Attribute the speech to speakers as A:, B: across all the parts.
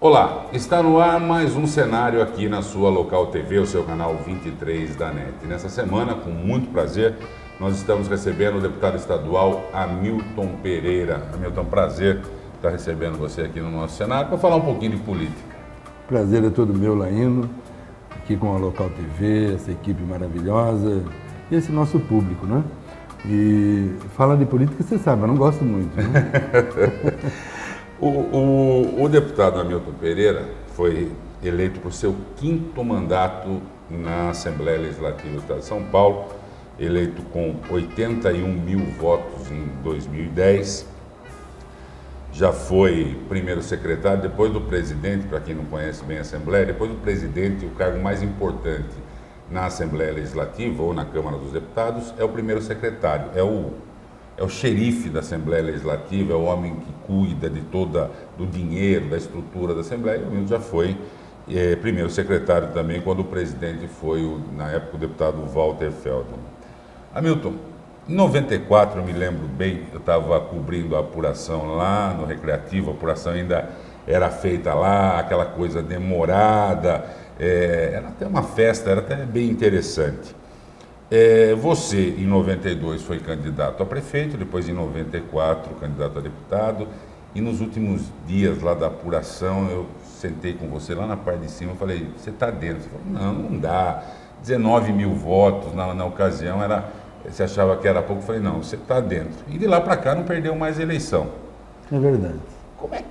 A: Olá, está no ar mais um cenário aqui na sua Local TV, o seu canal 23 da NET. Nessa semana, com muito prazer, nós estamos recebendo o deputado estadual Hamilton Pereira. Hamilton, prazer estar recebendo você aqui no nosso cenário para falar um pouquinho de política.
B: Prazer é todo meu, Laíno, aqui com a Local TV, essa equipe maravilhosa e esse nosso público, né? E fala de política, você sabe, eu não gosto muito, né?
A: O deputado Hamilton Pereira foi eleito por seu 5º mandato na Assembleia Legislativa do Estado de São Paulo, eleito com 81 mil votos em 2010. Já foi primeiro secretário, depois do presidente, para quem não conhece bem a Assembleia, depois do presidente, o cargo mais importante na Assembleia Legislativa ou na Câmara dos Deputados é o primeiro secretário, é o xerife da Assembleia Legislativa, é o homem que cuida de do dinheiro, da estrutura da Assembleia. O Hamilton já foi primeiro secretário também, quando o presidente foi, na época, o deputado Walter Feldman. Hamilton, em 94, eu me lembro bem, eu estava cobrindo a apuração lá no Recreativo, a apuração ainda era feita lá, aquela coisa demorada, era até uma festa, era até bem interessante. Você, em 92, foi candidato a prefeito, depois em 94, candidato a deputado, e nos últimos dias lá da apuração, eu sentei com você lá na parte de cima e falei, você está dentro? Você falou, não dá, 19 mil votos na ocasião, você achava que era pouco, eu falei, não, você está dentro. E de lá para cá não perdeu mais eleição.
B: É verdade.
A: Como é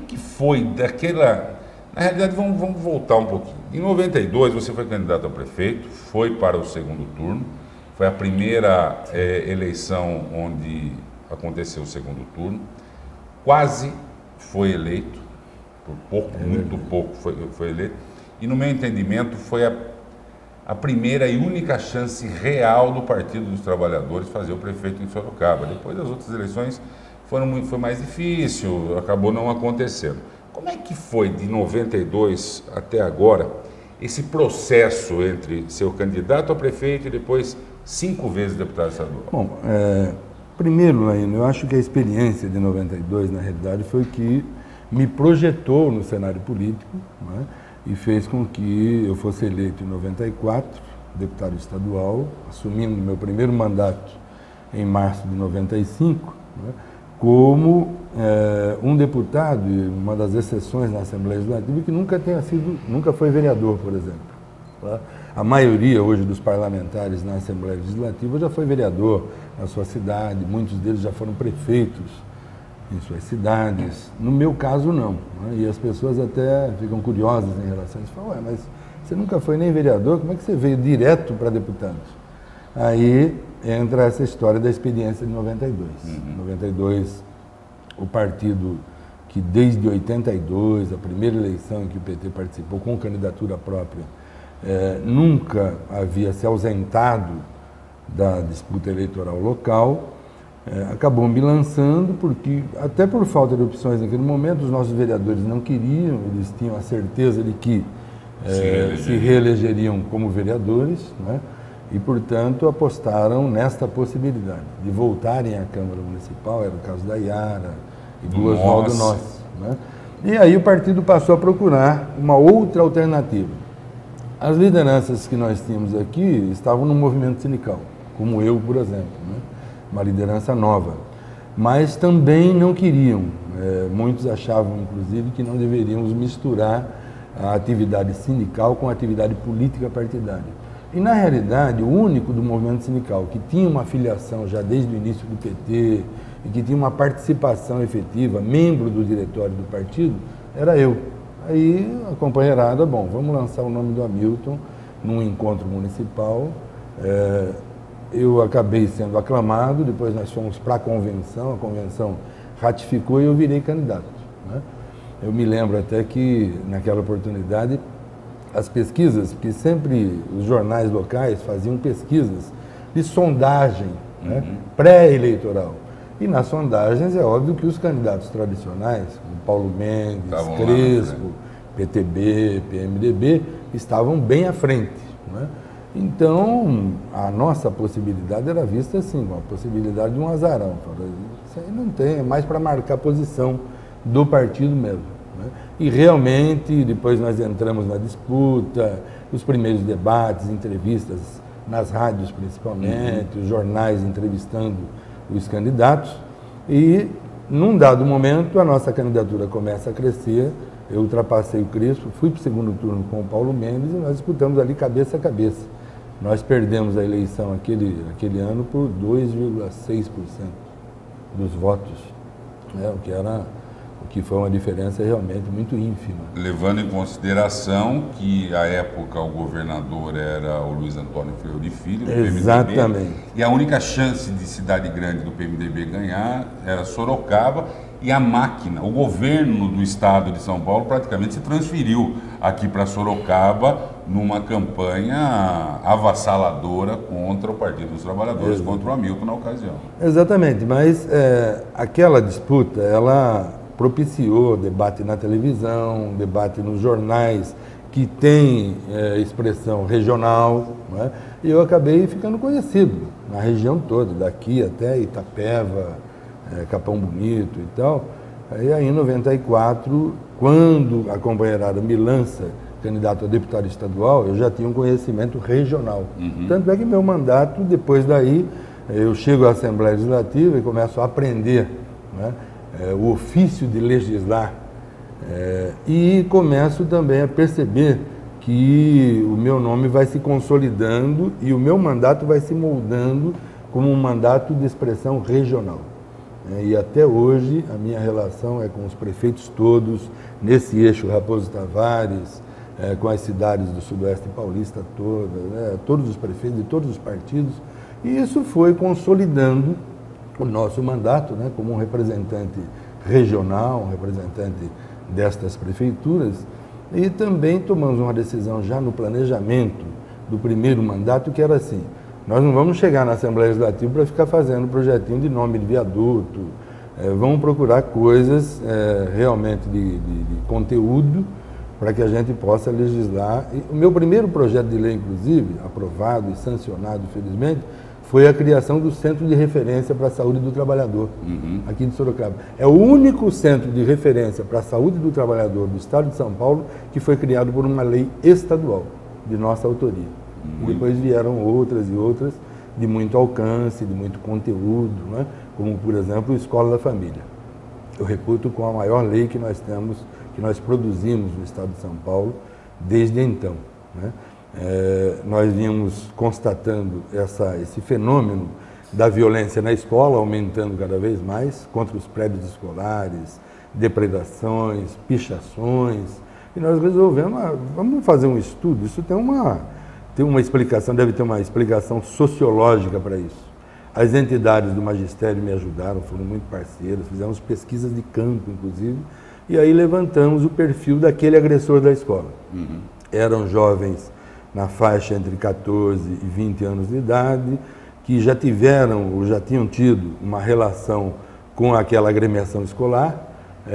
A: que foi daquela... Na realidade, vamos voltar um pouquinho. Em 92, você foi candidato a prefeito, foi para o segundo turno, foi a primeira eleição onde aconteceu o segundo turno, quase foi eleito, por pouco, muito pouco foi eleito, e no meu entendimento foi a primeira e única chance real do Partido dos Trabalhadores fazer o prefeito em Sorocaba. Depois das outras eleições foi mais difícil, acabou não acontecendo. Como é que foi de 92 até agora esse processo entre ser o candidato a prefeito e depois 5 vezes deputado estadual?
B: Bom, primeiro, Laíno, eu acho que a experiência de 92, na realidade, foi que me projetou no cenário político, né, e fez com que eu fosse eleito em 94, deputado estadual, assumindo meu primeiro mandato em março de 95, né, como um deputado, uma das exceções na Assembleia Legislativa, que nunca foi vereador, por exemplo. Tá? A maioria hoje dos parlamentares na Assembleia Legislativa já foi vereador na sua cidade, muitos deles já foram prefeitos em suas cidades. No meu caso, não. Né? E as pessoas até ficam curiosas em relação a isso. Falam, mas você nunca foi nem vereador, como é que você veio direto para deputado? Aí entra essa história da experiência de 92. Em 92, o partido que desde 82, a primeira eleição em que o PT participou com candidatura própria, nunca havia se ausentado da disputa eleitoral local, acabou me lançando, porque até por falta de opções naquele momento, os nossos vereadores não queriam, eles tinham a certeza de que se reelegeriam como vereadores, né? E, portanto, apostaram nesta possibilidade de voltarem à Câmara Municipal, era o caso da Iara e do Oswaldo Nossi, né? E aí o partido passou a procurar uma outra alternativa. As lideranças que nós tínhamos aqui estavam no movimento sindical, como eu, por exemplo, né? Uma liderança nova, mas também não queriam, muitos achavam, inclusive, que não deveríamos misturar a atividade sindical com a atividade política partidária. E, na realidade, o único do movimento sindical que tinha uma filiação já desde o início do PT e que tinha uma participação efetiva, membro do diretório do partido, era eu. Aí, a companheirada, bom, vamos lançar o nome do Hamilton num encontro municipal. Eu acabei sendo aclamado, depois nós fomos para a convenção ratificou e eu virei candidato, né? Eu me lembro até que, naquela oportunidade, as pesquisas, porque sempre os jornais locais faziam pesquisas de sondagem, né, pré-eleitoral. E nas sondagens é óbvio que os candidatos tradicionais, como Paulo Mendes, Crespo, PTB, PMDB, estavam bem à frente, né? Então, a nossa possibilidade era vista assim, a possibilidade de um azarão. Isso aí não tem, é mais para marcar a posição do partido mesmo. né? E realmente, depois nós entramos na disputa, os primeiros debates, entrevistas nas rádios principalmente, os jornais entrevistando os candidatos, e num dado momento a nossa candidatura começa a crescer, eu ultrapassei o Crespo, fui para o segundo turno com o Paulo Mendes e nós disputamos ali cabeça a cabeça. Nós perdemos a eleição aquele ano por 2,6% dos votos, né? O que foi uma diferença realmente muito ínfima.
A: Levando em consideração que, à época, o governador era o Luiz Antônio Fleury Filho, do PMDB.
B: Exatamente.
A: E a única chance de cidade grande do PMDB ganhar era Sorocaba, e a máquina, o governo do estado de São Paulo praticamente se transferiu aqui para Sorocaba numa campanha avassaladora contra o Partido dos Trabalhadores, contra o Hamilton na ocasião.
B: Exatamente, mas aquela disputa, ela propiciou debate na televisão, debate nos jornais que tem expressão regional, né? E eu acabei ficando conhecido na região toda, daqui até Itapeva, Capão Bonito e tal. Aí em 94, quando a companheirada me lança candidato a deputado estadual, eu já tinha um conhecimento regional. Tanto é que meu mandato, depois daí, eu chego à Assembleia Legislativa e começo a aprender, né, o ofício de legislar, e começo também a perceber que o meu nome vai se consolidando e o meu mandato vai se moldando como um mandato de expressão regional. E até hoje a minha relação é com os prefeitos todos, nesse eixo Raposo Tavares, com as cidades do Sudoeste Paulista todas, né, todos os prefeitos de todos os partidos, e isso foi consolidando o nosso mandato, né, como um representante regional, um representante destas prefeituras, e também tomamos uma decisão já no planejamento do primeiro mandato, que era assim: nós não vamos chegar na Assembleia Legislativa para ficar fazendo projetinho de nome de viaduto, vamos procurar coisas realmente de conteúdo para que a gente possa legislar. E o meu primeiro projeto de lei, inclusive, aprovado e sancionado, felizmente, foi a criação do Centro de Referência para a Saúde do Trabalhador, aqui de Sorocaba. É o único centro de referência para a saúde do trabalhador do Estado de São Paulo que foi criado por uma lei estadual, de nossa autoria. E depois vieram outras e outras de muito alcance, de muito conteúdo, né? Como, por exemplo, a Escola da Família. Eu reputo com a maior lei que nós temos, que nós produzimos no Estado de São Paulo desde então, né? Nós vínhamos constatando esse fenômeno da violência na escola, aumentando cada vez mais, contra os prédios escolares, depredações, pichações, e nós resolvemos, vamos fazer um estudo, isso tem uma explicação, deve ter uma explicação sociológica para isso. As entidades do magistério me ajudaram, foram muito parceiras, fizemos pesquisas de campo, inclusive, e aí levantamos o perfil daquele agressor da escola. Eram jovens na faixa entre 14 e 20 anos de idade, que já tiveram ou já tinham tido uma relação com aquela agremiação escolar,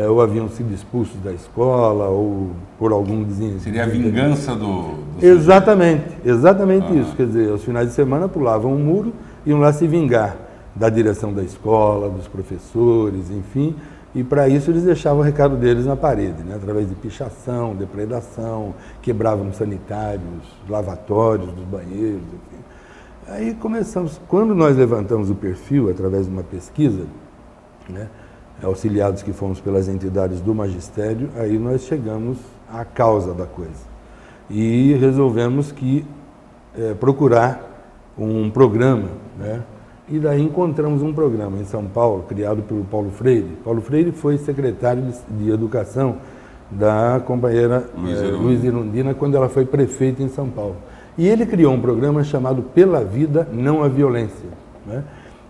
B: ou haviam sido expulsos da escola, ou por algum desenvolvimento.
A: Seria a vingança do
B: Exatamente isso. Quer dizer, aos finais de semana pulavam um muro e iam lá se vingar da direção da escola, dos professores, enfim. E para isso eles deixavam o recado deles na parede, né? Através de pichação, depredação, quebravam sanitários, lavatórios dos banheiros, enfim. Aí começamos, quando nós levantamos o perfil através de uma pesquisa, né, auxiliados que fomos pelas entidades do magistério, aí nós chegamos à causa da coisa. E resolvemos procurar um programa, né? E daí encontramos um programa em São Paulo, criado pelo Paulo Freire. Paulo Freire foi secretário de Educação da companheira Luiz Irundina, quando ela foi prefeita em São Paulo. E ele criou um programa chamado Pela Vida, Não à Violência, né?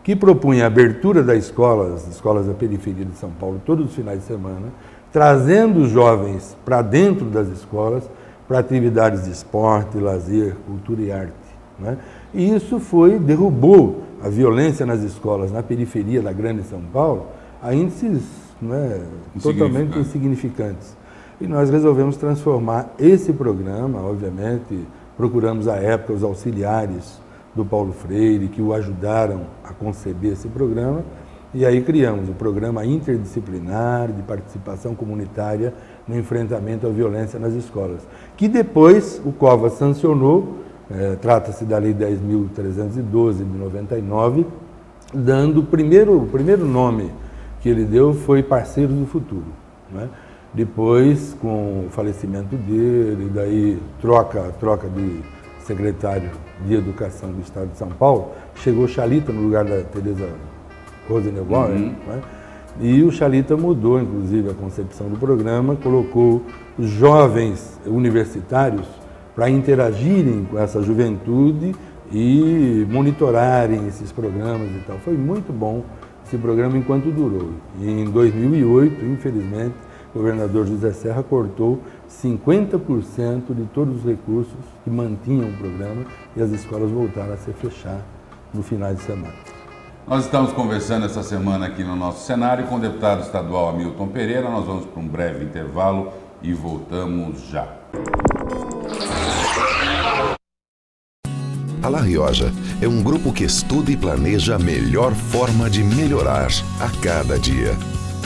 B: Que propunha a abertura das escolas, as escolas da periferia de São Paulo, todos os finais de semana, trazendo os jovens para dentro das escolas, para atividades de esporte, lazer, cultura e arte, né? E isso derrubou a violência nas escolas, na periferia da grande São Paulo, a índices, né, totalmente insignificantes. E nós resolvemos transformar esse programa, obviamente, procuramos à época os auxiliares do Paulo Freire, que o ajudaram a conceber esse programa, e aí criamos o programa interdisciplinar de participação comunitária no enfrentamento à violência nas escolas, que depois o Covas sancionou, trata-se da Lei 10.312 de 99, dando o primeiro nome que ele deu foi Parceiros do Futuro, né? Depois, com o falecimento dele, daí troca de secretário de Educação do Estado de São Paulo, chegou Chalita no lugar da Teresa Rosenegauer, né? E o Chalita mudou, inclusive, a concepção do programa, colocou os jovens universitários para interagirem com essa juventude e monitorarem esses programas e tal. Foi muito bom esse programa enquanto durou. E em 2008, infelizmente, o governador José Serra cortou 50% de todos os recursos que mantinham o programa e as escolas voltaram a se fechar no final de semana.
A: Nós estamos conversando essa semana aqui no nosso cenário com o deputado estadual Hamilton Pereira. Nós vamos para um breve intervalo e voltamos já.
C: A La Rioja é um grupo que estuda e planeja a melhor forma de melhorar a cada dia.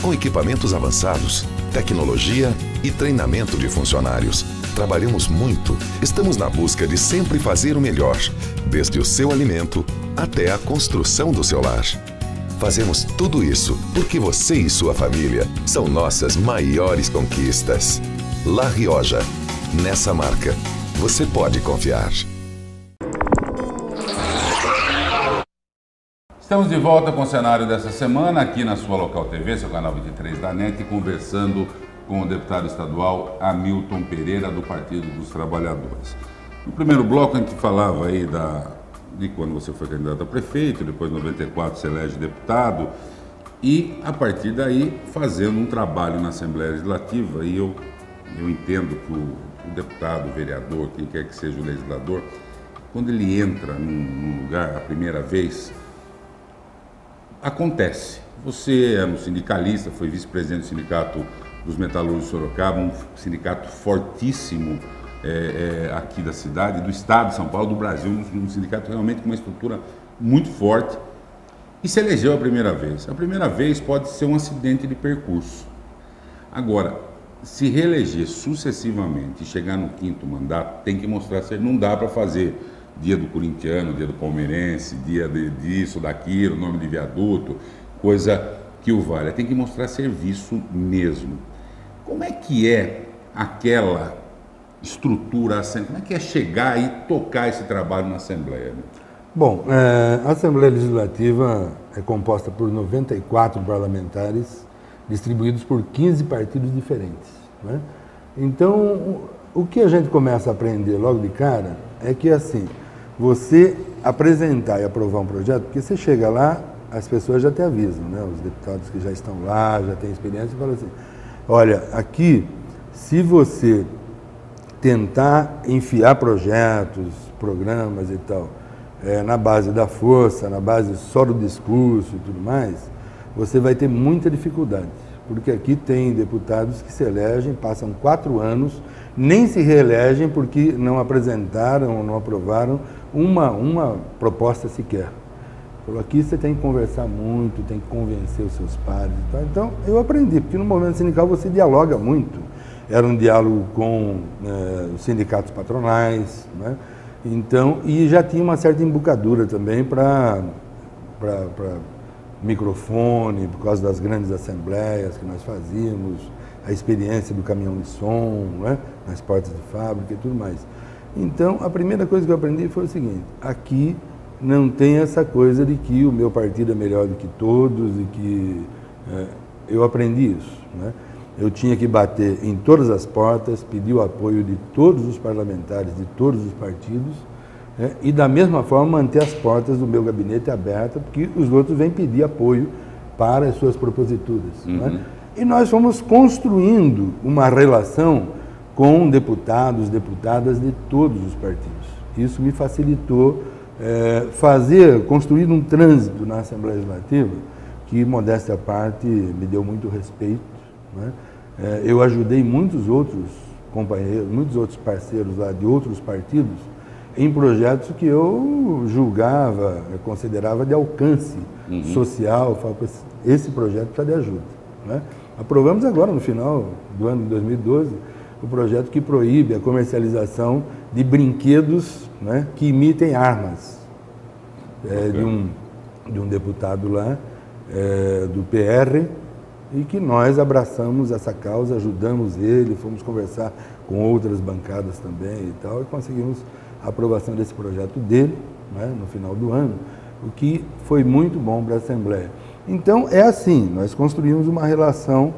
C: Com equipamentos avançados, tecnologia e treinamento de funcionários. Trabalhamos muito, estamos na busca de sempre fazer o melhor, desde o seu alimento até a construção do seu lar. Fazemos tudo isso porque você e sua família são nossas maiores conquistas. La Rioja, nessa marca, você pode confiar.
A: Estamos de volta com o cenário dessa semana, aqui na sua Local TV, seu canal 23 da NET, conversando com o deputado estadual Hamilton Pereira, do Partido dos Trabalhadores. No primeiro bloco, a gente falava aí de quando você foi candidato a prefeito, depois em 94 você elege deputado, e a partir daí fazendo um trabalho na Assembleia Legislativa, e eu entendo que o deputado, o vereador, quem quer que seja o legislador, quando ele entra num lugar a primeira vez, acontece. Você é um sindicalista, foi vice-presidente do Sindicato dos Metalúrgicos de Sorocaba, um sindicato fortíssimo aqui da cidade, do estado de São Paulo, do Brasil, um sindicato realmente com uma estrutura muito forte. E se elegeu a primeira vez. A primeira vez pode ser um acidente de percurso. Agora, se reeleger sucessivamente e chegar no 5º mandato, tem que mostrar se não dá para fazer dia do corintiano, dia do palmeirense, dia disso, daquilo, nome de viaduto, coisa que o valha. Tem que mostrar serviço mesmo. Como é que é aquela estrutura, como é que é chegar e tocar esse trabalho na Assembleia?
B: Bom, a Assembleia Legislativa é composta por 94 parlamentares, distribuídos por 15 partidos diferentes, né? Então, o que a gente começa a aprender logo de cara é que, assim, você apresentar e aprovar um projeto, porque você chega lá, as pessoas já te avisam, né? Os deputados que já estão lá, já têm experiência, e falam assim, olha, aqui, se você tentar enfiar projetos, programas e tal, na base da força, na base só do discurso e tudo mais, você vai ter muita dificuldade, porque aqui tem deputados que se elegem, passam 4 anos, nem se reelegem porque não apresentaram ou não aprovaram uma proposta sequer. Aqui você tem que conversar muito, tem que convencer os seus pares e tal. Então, eu aprendi, porque no movimento sindical você dialoga muito. Era um diálogo com os sindicatos patronais, né? Então, e já tinha uma certa embocadura também para microfone, por causa das grandes assembleias que nós fazíamos, a experiência do caminhão de som, né, nas portas de fábrica e tudo mais. Então, a primeira coisa que eu aprendi foi o seguinte, aqui não tem essa coisa de que o meu partido é melhor do que todos e que eu aprendi isso, né? Eu tinha que bater em todas as portas, pedir o apoio de todos os parlamentares, de todos os partidos, né? E da mesma forma manter as portas do meu gabinete abertas, porque os outros vêm pedir apoio para as suas proposituras, né? E nós fomos construindo uma relação com deputados, deputadas de todos os partidos. Isso me facilitou construir um trânsito na Assembleia Legislativa que, modéstia à parte, me deu muito respeito, né? Eu ajudei muitos outros companheiros, muitos outros parceiros lá de outros partidos em projetos que eu julgava, eu considerava de alcance social. Eu falava, esse projeto precisa de ajuda, né? Aprovamos agora, no final do ano de 2012, o projeto que proíbe a comercialização de brinquedos, né, que imitem armas. De um deputado lá, do PR, e que nós abraçamos essa causa, ajudamos ele, fomos conversar com outras bancadas também e tal, e conseguimos a aprovação desse projeto dele, né, no final do ano, o que foi muito bom para a Assembleia. Então, é assim, nós construímos uma relação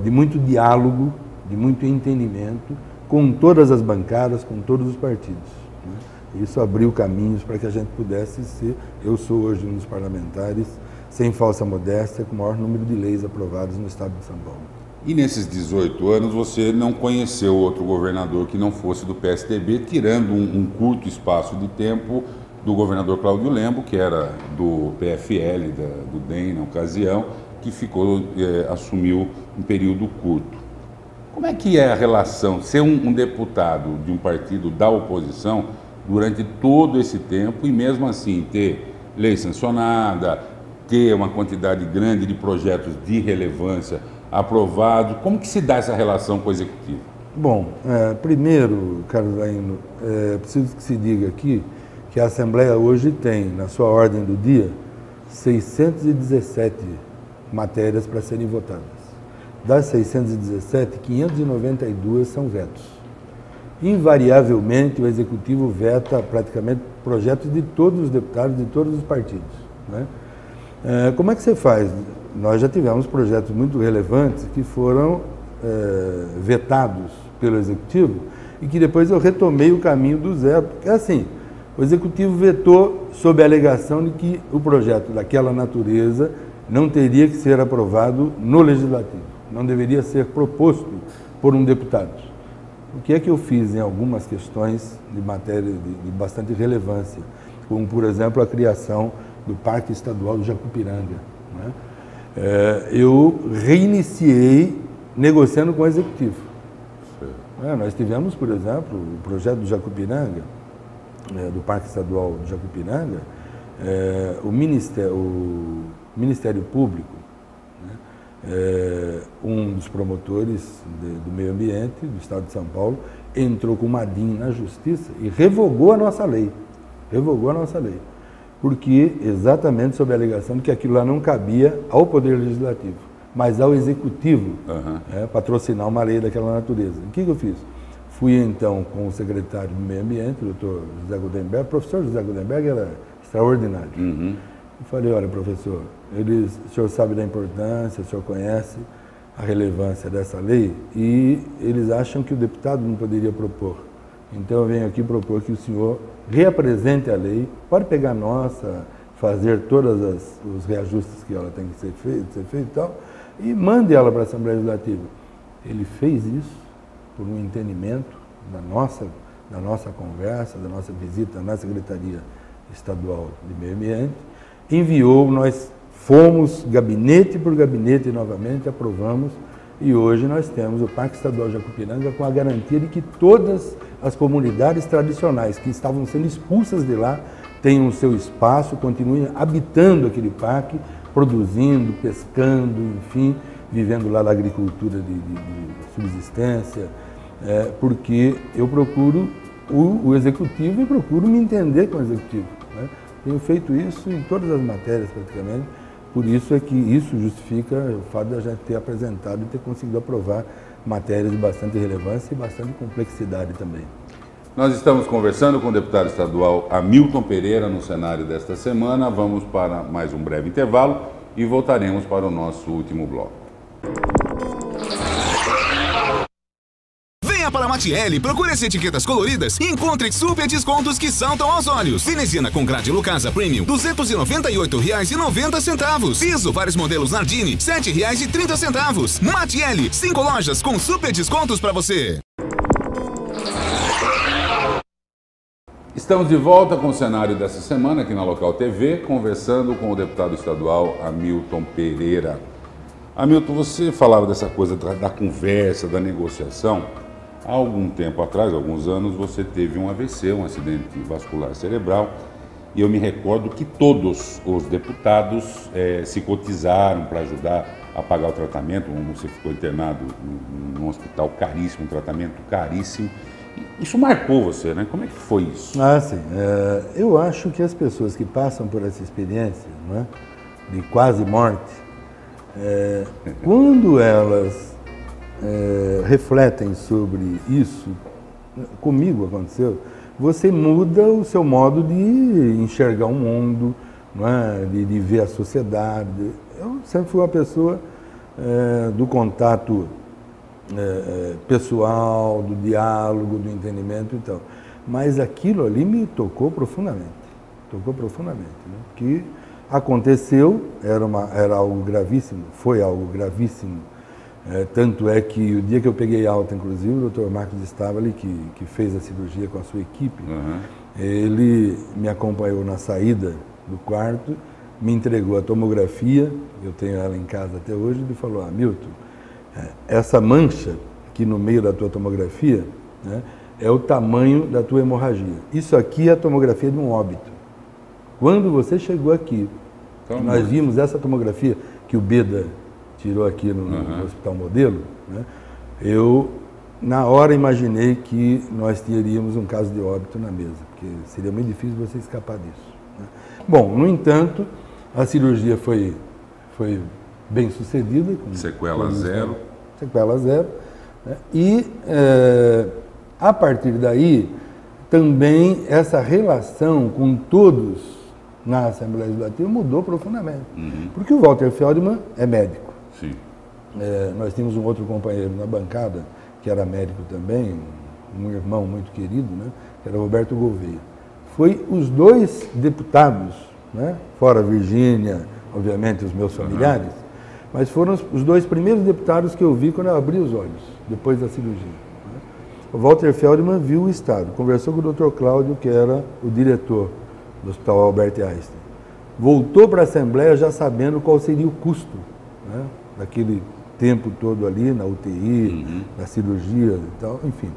B: de muito diálogo, de muito entendimento com todas as bancadas, com todos os partidos, né? Isso abriu caminhos para que a gente pudesse ser, eu sou hoje um dos parlamentares, sem falsa modéstia, com o maior número de leis aprovadas no estado de São Paulo.
A: E nesses 18 anos você não conheceu outro governador que não fosse do PSDB, tirando um curto espaço de tempo do governador Cláudio Lembo, que era do PFL, do DEM na ocasião, que assumiu um período curto. Como é que é a relação, ser um deputado de um partido da oposição durante todo esse tempo e mesmo assim ter lei sancionada, ter uma quantidade grande de projetos de relevância aprovados? Como que se dá essa relação com o Executivo?
B: Bom, primeiro, Carlos Laino, preciso que se diga aqui que a Assembleia hoje tem, na sua ordem do dia, 617 matérias para serem votadas. Das 617, 592 são vetos. Invariavelmente, o Executivo veta praticamente projetos de todos os deputados, de todos os partidos, né? Como é que você faz? Nós já tivemos projetos muito relevantes que foram vetados pelo Executivo e que depois eu retomei o caminho do zero, porque é assim, o Executivo vetou sob a alegação de que o projeto daquela natureza não teria que ser aprovado no Legislativo, não deveria ser proposto por um deputado. O que é que eu fiz em algumas questões de matéria de bastante relevância, como, por exemplo, a criação do Parque Estadual do Jacupiranga, né? Eu reiniciei negociando com o Executivo. Nós tivemos, por exemplo, o projeto do Jacupiranga, do Parque Estadual do Jacupiranga, o Ministério Público, né, um dos promotores do meio ambiente do Estado de São Paulo, entrou com uma DIN na Justiça e revogou a nossa lei. Revogou a nossa lei. Porque exatamente sob a alegação de que aquilo lá não cabia ao Poder Legislativo, mas ao Executivo, patrocinar uma lei daquela natureza. O que eu fiz? Fui então com o secretário do Meio Ambiente, o doutor José Gutenberg. O professor José Gutenberg era extraordinário. Eu falei, olha, professor, o senhor sabe da importância, o senhor conhece a relevância dessa lei e eles acham que o deputado não poderia propor. Então eu venho aqui propor que o senhor reapresente a lei, pode pegar a nossa, fazer todos os reajustes que ela tem que ser feito e tal, e mande ela para a Assembleia Legislativa. Ele fez isso por um entendimento da nossa conversa, da nossa visita na Secretaria Estadual de Meio Ambiente, enviou, nós fomos gabinete por gabinete novamente, aprovamos, e hoje nós temos o Parque Estadual Jacupiranga com a garantia de que todas as comunidades tradicionais que estavam sendo expulsas de lá tenham o seu espaço, continuem habitando aquele parque, produzindo, pescando, enfim, vivendo lá da agricultura de subsistência, porque eu procuro o Executivo e procuro me entender com o Executivo, né? Tenho feito isso em todas as matérias praticamente, por isso é que isso justifica o fato de a gente ter apresentado e ter conseguido aprovar matérias de bastante relevância e bastante complexidade também.
A: Nós estamos conversando com o deputado estadual Hamilton Pereira no cenário desta semana. Vamos para mais um breve intervalo e voltaremos para o nosso último bloco.
D: Para a Matielli, procure as etiquetas coloridas e encontre super descontos que saltam aos olhos. Veneziana com grade Lucasa Premium, R$ 298,90. Piso, vários modelos Nardini, R$ 7,30. Matielli, 5 lojas com super descontos para você.
A: Estamos de volta com o cenário dessa semana aqui na Local TV, conversando com o deputado estadual Hamilton Pereira. Hamilton, você falava dessa coisa da conversa, da negociação. Há algum tempo atrás, alguns anos, você teve um AVC, um acidente vascular cerebral, e eu me recordo que todos os deputados se cotizaram para ajudar a pagar o tratamento. Você ficou internado num hospital caríssimo, um tratamento caríssimo. Isso marcou você, né? Como é que foi isso?
B: Ah, sim. Eu acho que as pessoas que passam por essa experiência, não é, de quase morte, quando elas refletem sobre isso, comigo aconteceu, você muda o seu modo de enxergar o mundo, não é? De ver a sociedade. Eu sempre fui uma pessoa do contato pessoal, do diálogo, do entendimento e tal. Mas aquilo ali me tocou profundamente. Né? Que aconteceu, era algo gravíssimo, foi algo gravíssimo. Tanto é que o dia que eu peguei alta, inclusive, o Dr. Marcos Stavali, que fez a cirurgia com a sua equipe, ele me acompanhou na saída do quarto, me entregou a tomografia, eu tenho ela em casa até hoje, ele falou: Milton, essa mancha aqui no meio da tua tomografia, né, é o tamanho da tua hemorragia. Isso aqui é a tomografia de um óbito. Quando você chegou aqui, nós vimos essa tomografia que o Beda tirou aqui no Hospital Modelo, né, eu, na hora, imaginei que nós teríamos um caso de óbito na mesa, porque seria muito difícil você escapar disso. Né. Bom, no entanto, a cirurgia foi bem sucedida.
A: Sequela zero.
B: Sequela zero. Né? E, a partir daí, também essa relação com todos na Assembleia Legislativa mudou profundamente. Porque o Walter Feldman é médico.
A: Sim.
B: Nós tínhamos um outro companheiro na bancada, que era médico também, um irmão muito querido, né? Que era Roberto Gouveia. Foi os dois deputados, né? Fora Virgínia, obviamente os meus familiares, mas foram os dois primeiros deputados que eu vi quando eu abri os olhos, depois da cirurgia. Né? O Walter Feldman viu o estado, conversou com o Dr. Cláudio, que era o diretor do Hospital Albert Einstein. Voltou para a Assembleia já sabendo qual seria o custo, né, daquele tempo todo ali, na UTI, na cirurgia e tal, enfim.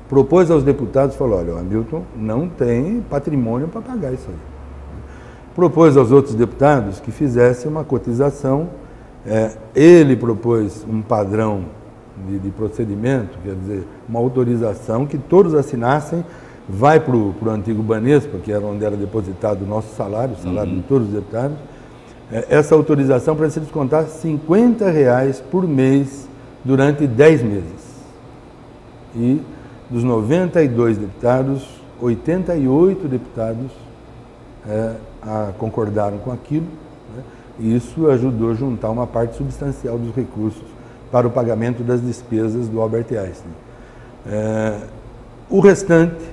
B: Propôs aos deputados, falou: olha, o Hamilton não tem patrimônio para pagar isso aí. Propôs aos outros deputados que fizessem uma cotização. Ele propôs um padrão de procedimento, quer dizer, uma autorização que todos assinassem, vai para o antigo Banespa, que era onde era depositado o nosso salário, o salário de todos os deputados. Essa autorização para se descontar R$50 por mês durante 10 meses. E dos 92 deputados, 88 deputados concordaram com aquilo, né? E isso ajudou a juntar uma parte substancial dos recursos para o pagamento das despesas do Albert Einstein. O restante,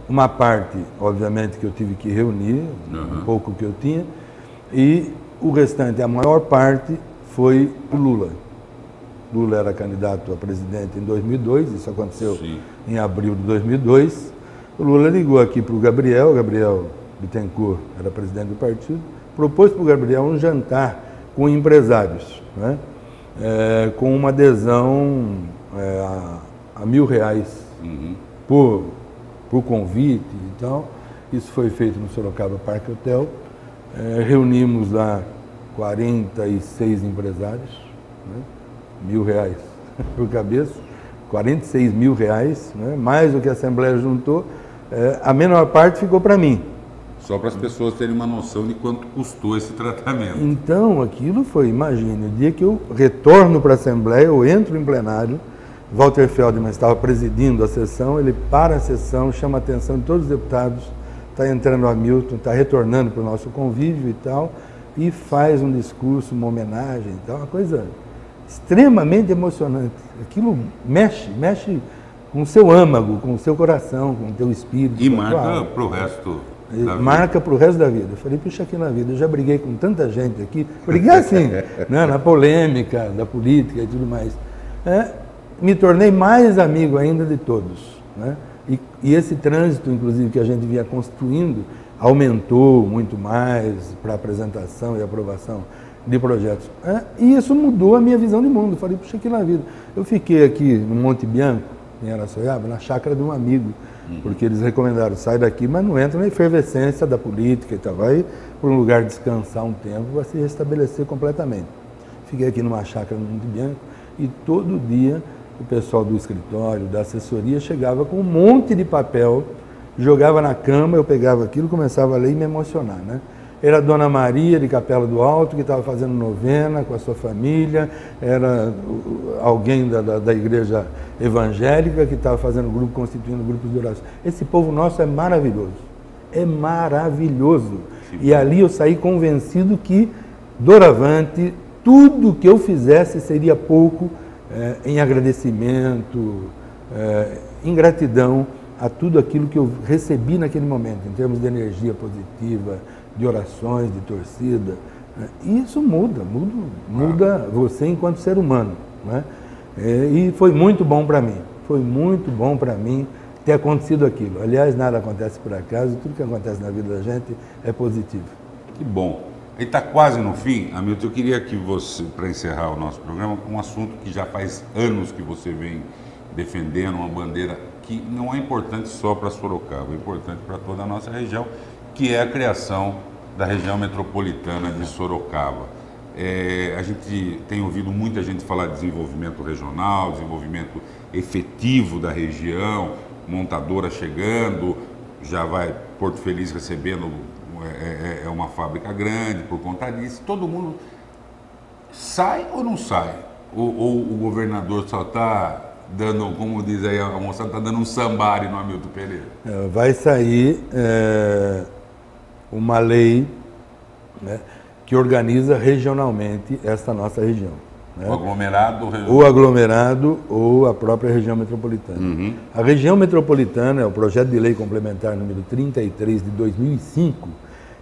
B: uma parte, obviamente, que eu tive que reunir, um pouco que eu tinha, e o restante, a maior parte, foi o Lula. Lula era candidato a presidente em 2002, isso aconteceu em abril de 2002. O Lula ligou aqui para o Gabriel Bittencourt era presidente do partido, propôs para o Gabriel um jantar com empresários, né? Com uma adesão a R$1.000 por convite e tal. Isso foi feito no Sorocaba Park Hotel. Reunimos lá 46 empresários, né? R$1.000 por cabeça, R$46.000, né? Mais do que a Assembleia juntou. A menor parte ficou para mim.
A: Só para as pessoas terem uma noção de quanto custou esse tratamento.
B: Então, aquilo foi, imagine, o dia que eu retorno para a Assembleia, eu entro em plenário, Walter Feldman estava presidindo a sessão, ele para a sessão, chama a atenção de todos os deputados, está entrando o Hamilton, está retornando para o nosso convívio e tal, e faz um discurso, uma homenagem e tal, uma coisa extremamente emocionante. Aquilo mexe com o seu âmago, com o seu coração, com o teu espírito.
A: E marca para o resto da
B: marca para o resto da vida. Eu falei, puxa, aqui na vida, eu já briguei com tanta gente aqui, briguei assim, né, na polêmica da política e tudo mais. Me tornei mais amigo ainda de todos, né? E esse trânsito, inclusive, que a gente vinha construindo, aumentou muito mais para apresentação e aprovação de projetos. E isso mudou a minha visão de mundo. Eu falei, puxa, aqui na vida. Eu fiquei aqui no Monte Bianco, em Araçoiaba, na chácara de um amigo, Porque eles recomendaram, sai daqui, mas não entra na efervescência da política e tal. Vai para um lugar descansar um tempo, vai se restabelecer completamente. Fiquei aqui numa chácara no Monte Bianco e todo dia o pessoal do escritório, da assessoria, chegava com um monte de papel, jogava na cama, eu pegava aquilo, começava a ler e me emocionar, né? Era a Dona Maria de Capela do Alto, que estava fazendo novena com a sua família, era alguém da igreja evangélica que estava fazendo grupo, constituindo grupos de oração. Esse povo nosso é maravilhoso, é maravilhoso. E ali eu saí convencido que, doravante, tudo que eu fizesse seria pouco em agradecimento, em gratidão a tudo aquilo que eu recebi naquele momento, em termos de energia positiva, de orações, de torcida. E isso muda você enquanto ser humano, né? E foi muito bom para mim ter acontecido aquilo. Aliás, nada acontece por acaso, tudo que acontece na vida da gente é positivo.
A: Que bom. Ele está quase no fim, Hamilton. Eu queria que você, para encerrar o nosso programa, um assunto que já faz anos que você vem defendendo, uma bandeira que não é importante só para Sorocaba, é importante para toda a nossa região, que é a criação da região metropolitana de Sorocaba. A gente tem ouvido muita gente falar de desenvolvimento regional, desenvolvimento efetivo da região, montadora chegando, já vai Porto Feliz recebendo uma fábrica grande por conta disso. Todo mundo sai ou não sai? Ou o governador só está dando, como diz aí a moçada, está dando um sambari no Hamilton Pereira?
B: Vai sair uma lei, né, que organiza regionalmente esta nossa região. Né? O aglomerado ou a própria região metropolitana. Uhum. A região metropolitana, é o projeto de lei complementar número 33 de 2005,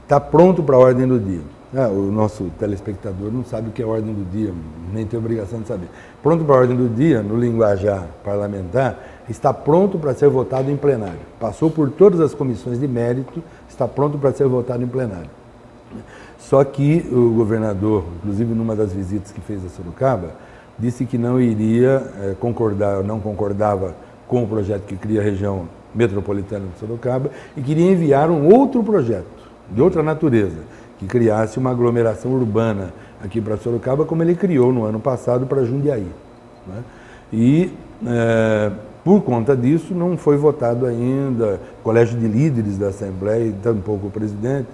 B: está pronto para a ordem do dia. O nosso telespectador não sabe o que é a ordem do dia, nem tem obrigação de saber. Pronto para a ordem do dia, no linguajar parlamentar, está pronto para ser votado em plenário. Passou por todas as comissões de mérito, está pronto para ser votado em plenário. Só que o governador, inclusive numa das visitas que fez a Sorocaba, disse que não iria não concordava com o projeto que cria a região metropolitana de Sorocaba e queria enviar um outro projeto, de outra natureza, que criasse uma aglomeração urbana aqui para Sorocaba, como ele criou no ano passado para Jundiaí. Né? E, por conta disso, não foi votado ainda. O Colégio de Líderes da Assembleia, e tampouco o presidente,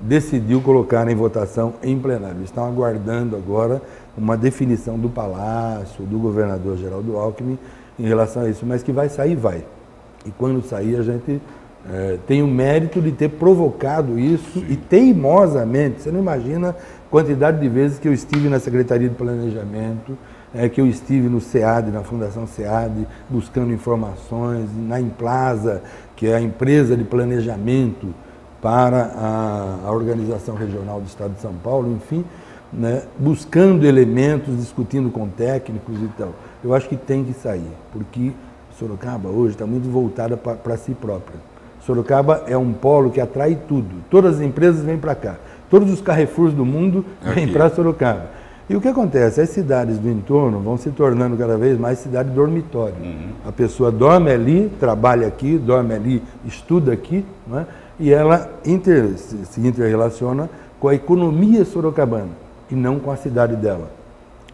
B: decidiu colocar em votação em plenário. Estão aguardando agora uma definição do Palácio, do governador Geraldo Alckmin, em relação a isso. Mas que vai sair, vai. E quando sair, a gente tem o mérito de ter provocado isso. Sim. E teimosamente, você não imagina a quantidade de vezes que eu estive na Secretaria de Planejamento, que eu estive no SEAD, na Fundação SEAD, buscando informações, na Implaza, que é a empresa de planejamento para a Organização Regional do Estado de São Paulo, enfim, né, buscando elementos, discutindo com técnicos e tal. Eu acho que tem que sair, porque Sorocaba hoje está muito voltada para si própria. Sorocaba é um polo que atrai tudo. Todas as empresas vêm para cá. Todos os Carrefours do mundo vêm para Sorocaba. E o que acontece? As cidades do entorno vão se tornando cada vez mais cidade dormitório. Uhum. A pessoa dorme ali, trabalha aqui, dorme ali, estuda aqui, não é? E ela se interrelaciona com a economia sorocabana e não com a cidade dela.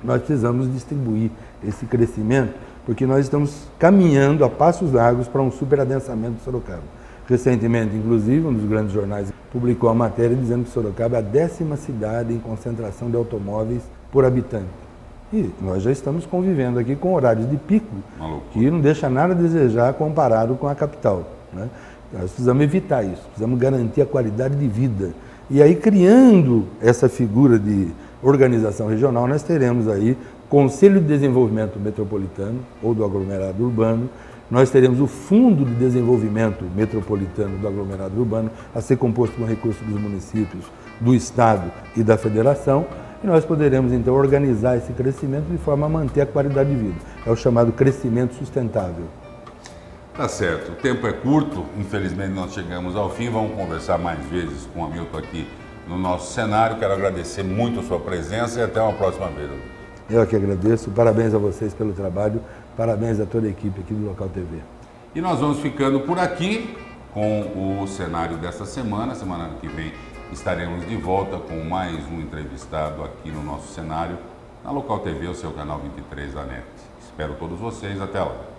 B: Nós precisamos distribuir esse crescimento, porque nós estamos caminhando a passos largos para um superadensamento de Sorocaba. Recentemente, inclusive, um dos grandes jornais publicou a matéria dizendo que Sorocaba é a 10ª cidade em concentração de automóveis por habitante. E nós já estamos convivendo aqui com horários de pico, que não deixa nada a desejar comparado com a capital, né? Nós precisamos evitar isso, precisamos garantir a qualidade de vida. E aí, criando essa figura de organização regional, nós teremos aí Conselho de Desenvolvimento Metropolitano, ou do aglomerado urbano, nós teremos o Fundo de Desenvolvimento Metropolitano do aglomerado urbano, a ser composto com recursos dos municípios, do Estado e da Federação, e nós poderemos, então, organizar esse crescimento de forma a manter a qualidade de vida. É o chamado crescimento sustentável.
A: Tá certo, o tempo é curto, infelizmente nós chegamos ao fim, vamos conversar mais vezes com o Hamilton aqui no nosso cenário. Quero agradecer muito a sua presença e até uma próxima vez.
B: Eu que agradeço, parabéns a vocês pelo trabalho, parabéns a toda a equipe aqui do Local TV.
A: E nós vamos ficando por aqui com o cenário desta semana. Semana que vem estaremos de volta com mais um entrevistado aqui no nosso cenário, na Local TV, o seu canal 23 da NET. Espero todos vocês. Até lá.